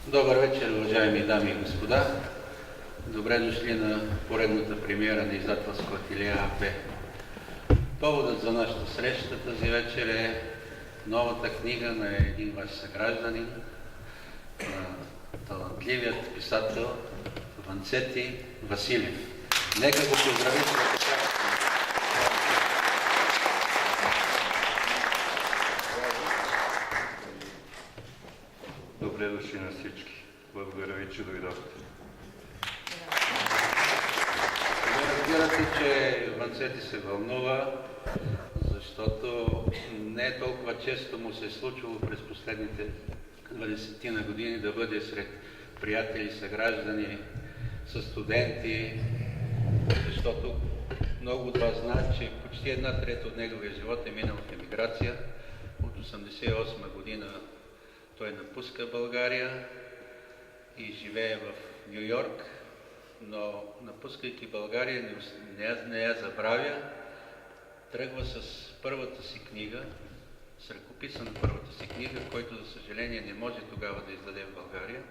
Добър вечер, уважаеми дами и господа. Добре дошли на поредната премиера на издателско ателие АП. Поводът за нашата среща тази вечер е новата книга на един ваш съгражданин, талантливият писател Ванцети Василев. Нека го поздравим за така. Добре дошли на всички. Благодаря ви, че дойдохте. Разбирате, че Ванцети се вълнува, защото не е толкова често му се е случвало през последните 20-на години да бъде сред приятели, съграждани, със студенти, защото много от вас знаят, че почти 1/3 от неговия живот е минал в емиграция. От 1988 година той напуска България и живее в Ню Йорк, но напускайки България не я забравя, тръгва с първата си книга, с ръкописа на първата си книга, който за съжаление не може тогава да издаде в България.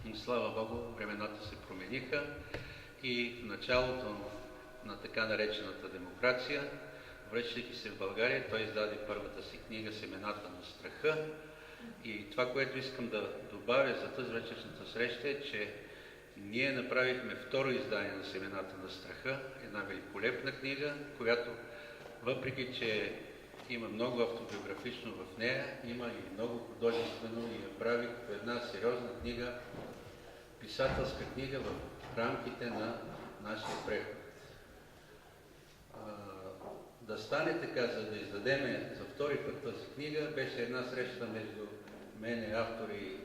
Но слава Богу, времената се промениха и в началото на така наречената демокрация, връщайки се в България, той издаде първата си книга "Семената на страха". И това, което искам да добавя за тази вечершната среща е, че ние направихме второ издание на "Семената на страха", една великолепна книга, която, въпреки че има много автобиографично в нея, има и много художествено и я прави като една сериозна книга, писателска книга в рамките на нашия преход. Да стане така, за да издадеме за втори път тази книга, беше една среща между мен, автор и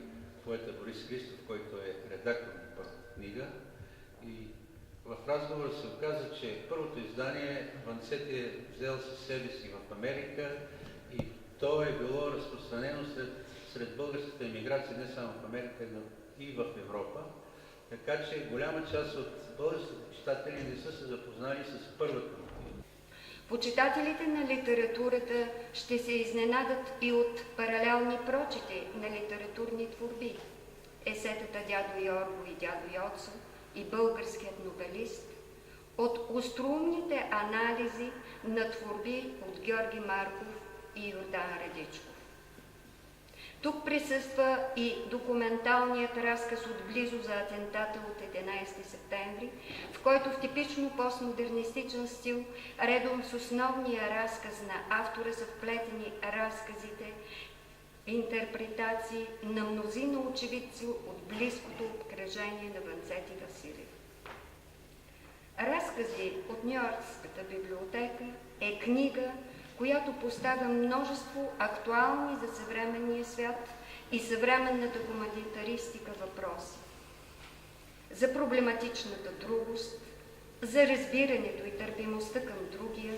поета Борис Христов, който е редактор на първата книга. И в разговора се оказа, че първото издание Ванцети е взел със себе си в Америка и то е било разпространено сред българската емиграция не само в Америка, но и в Европа. Така че голяма част от българските читатели не са се запознали с първата книга. Почитателите на литературата ще се изненадат и от паралелни прочити на литературни творби. Есетата "Дядо Йорго" и "Дядо Йоцо" и "Българският новелист", от остроумните анализи на творби от Георги Марков и Йордан Радичков. Тук присъства и документалният разказ отблизо за атентата от 11 септември, в който в типично постмодернистичен стил, редом с основния разказ на автора, са вплетени разказите, интерпретации на мнозина очевидци от близкото обкръжение на Ванцети Василев. Разкази от Ню-Йоркската библиотека е книга, която поставя множество актуални за съвременния свят и съвременната хуманитаристика въпроси. За проблематичната другост, за разбирането и търпимостта към другия,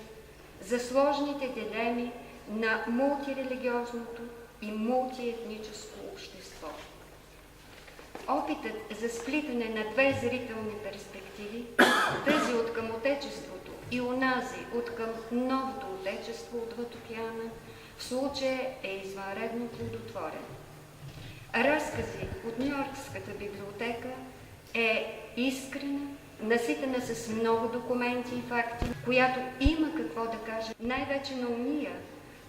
за сложните дилеми на мултирелигиозното и мултиетническо общество. Опитът за сплитане на две зрителни перспективи, тази от към Отечеството и онази от към новото Отечество отвъд океана, в случая е извънредно плодотворен. Разкази от Ню-Йоркската библиотека е искрена, наситена с много документи и факти, която има какво да каже най-вече на уния,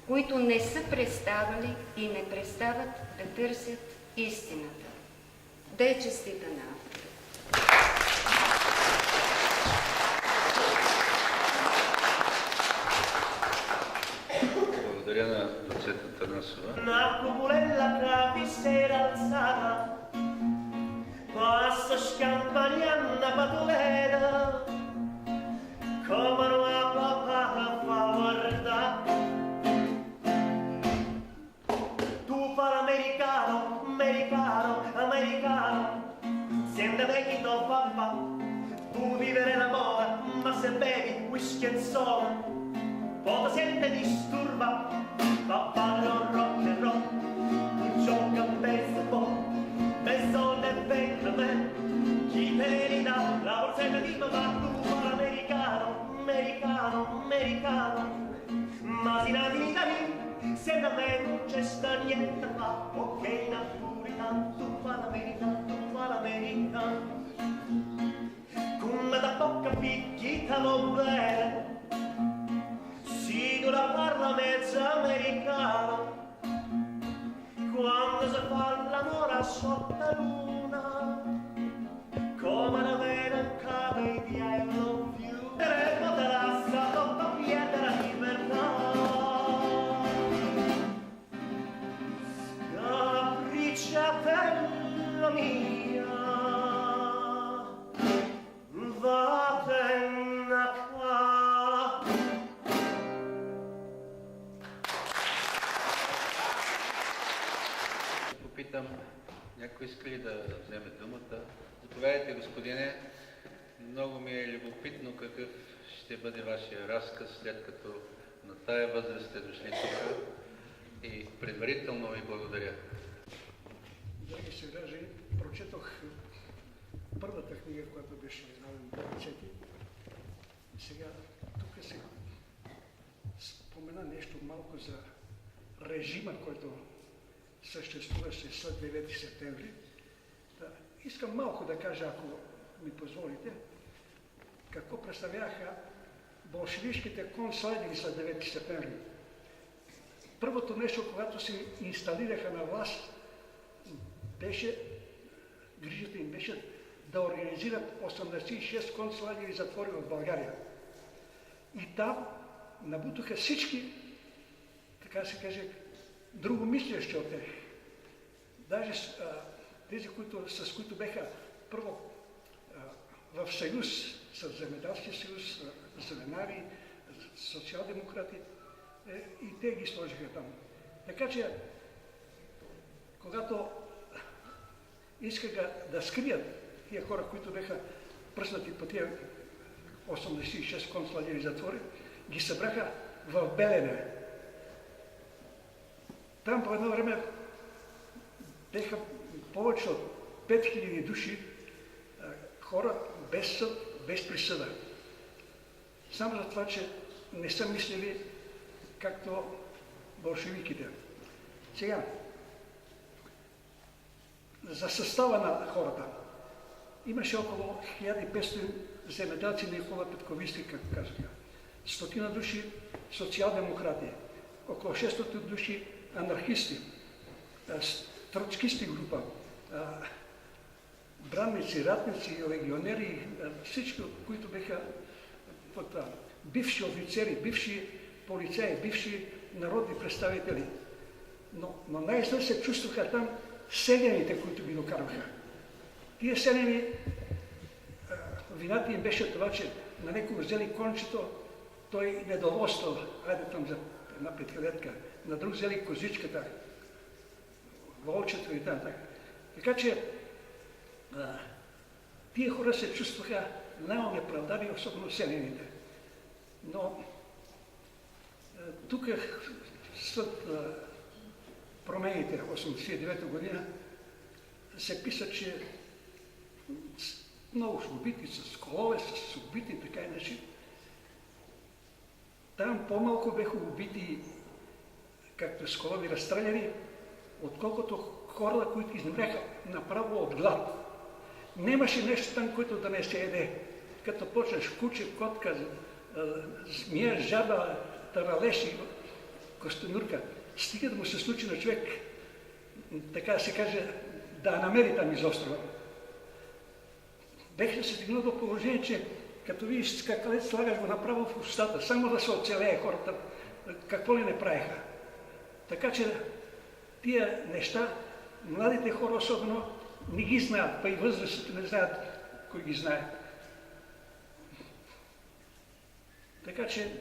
които не са преставали и не престават да търсят истината. Да е честита на автора! Благодаря на доцент Атанасова. Una cuculella che si era alzata, passa scampagnando patulera, come una papà fa guardare. Tu fa l'americano, americano, americano, sente me chi to papà, tu vivere l'amore, ma se bevi whisky e soda, poi ti sente disturba. Papà non rock and roll, tu gioca un baseball, baseball è per me, chi te ne dà la borsetta di mamma, tu fa l'americano, americano, americano, ma si naviga lì, se da me non c'è sta niente, ma ok, natura, tu fa l'americano. mezzo americano, quando si fa l'amore sotto la luna, come una vena in capo di I love you, e potrà sotto piede la libertà. Capricciatella mia, vattene qua. Попитам, някой иска ли да вземе думата? Заповядайте, господине. Много ми е любопитно какъв ще бъде вашия разказ, след като на тая възраст сте дошли тук. И предварително ви благодаря. Драги съграждани, прочетох първата книга, която беше издадена в ръцете. И сега тук се спомена нещо малко за режима, който съществуваше след 9 септември. Да, искам малко да кажа, ако ми позволите, какво представяха болшевишките концлагери след 9 септември. Първото нещо, когато се инсталираха на власт, грижата им беше да организират 86 концлагери затвори в България. И там набутоха всички, така се каже, другомислящи от тях. Даже тези, с които беха първо в съюз с Земеделския съюз, зеленари, социал-демократи, и те ги сложиха там. Така че, когато искаха да скрият тия хора, които беха пръснати по тия 86 концлагери затвори, ги събраха в Белене. Там по едно време беха повече от 5000 души хора без съд, без присъда. Само за това, че не са мислили както болшевиките. Сега, за състава на хората. Имаше около 1500 земеделци на Никола Петковисти, както казаха. 100 души социал-демократи, около 600 души анархисти, троцкисти група, бранници, ратници, легионери, всички, които беха бивши офицери, бивши полицаи, бивши народни представители. Но най-зле се чувстваха там селяните, които ги докарваха. Тия селяни, вината им беше това, че на някой взели кончето, той недоволствал, айде там за една петхилетка, на друг взели козичката, волчето и т.н. Така че тия хора се чувстваха най-неправдави, особено селяните. Но тук след промените 1989 година се писа, че много са убити с колове, с убити, така иначе. Там по-малко бяха убити, както с колови разстреляни, отколкото хора, които измряха направо от глад. Нямаше нещо там, което да не се еде. Като почнеш куче, котка, змия, жаба, таралеш и костенурка, стига да му се случи на човек, така да се каже, да намери там из острова. Бех се стигнал до положение, че като видиш скакалец, слагаш го направо в устата, само да се оцелее хората, какво ли не правиха. Така че тия неща, младите хора особено, не ги знаят, па и възрастите не знаят кой ги знае. Така че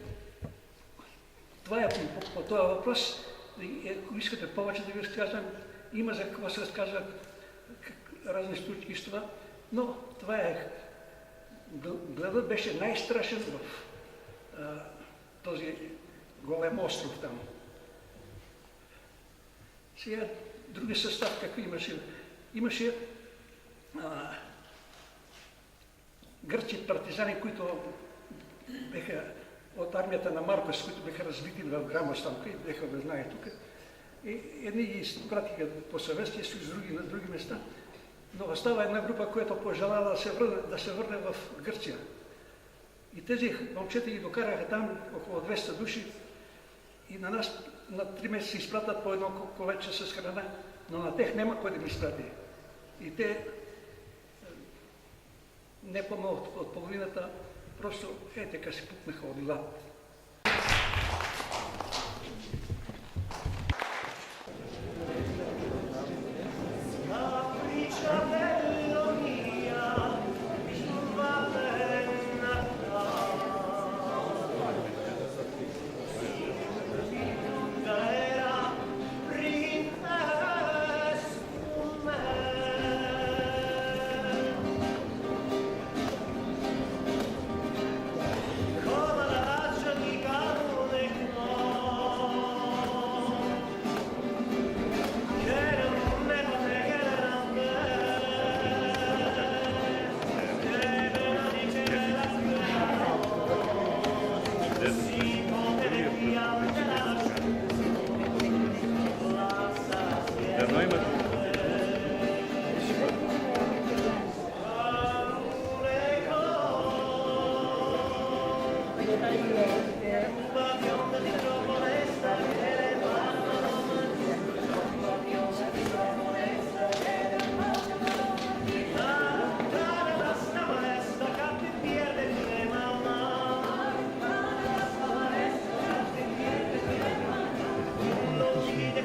това е по този въпрос. Ако искате повече да ви разказвам, има за какво се разказват разни случаи с това, но това е. Гладът беше най-страшен в този голем остров там. Сега други състав какви имаше? Имаше гърци партизани, които беха от армията на Маркос, които беха разбити в Грамос там, които беха да знае тук. И едни ги изпратиха по Съветския съюз, други на други места. Но остава една група, която пожелала да се върне в Гърция. И тези момчета ги докараха там около 200 души И на нас на 3 месеца изпратят по едно колече с храна, но на тех няма кой да ги изпрати. И те не по-малко от половината просто така си пукнаха от глад.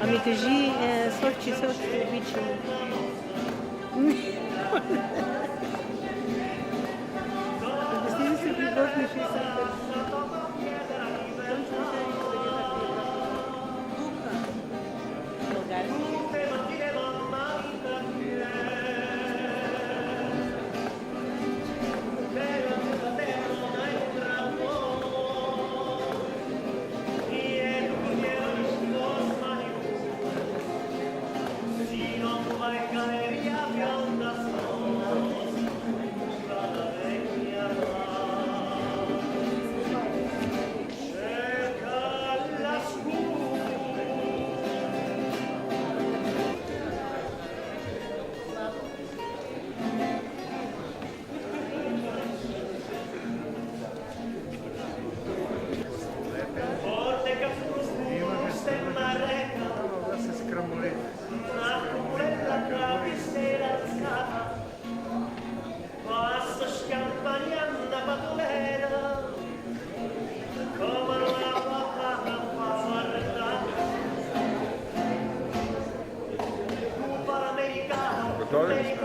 Ами кажи, Софче също обичам. Обясни ли се приготвиш и съм Готови ли сте?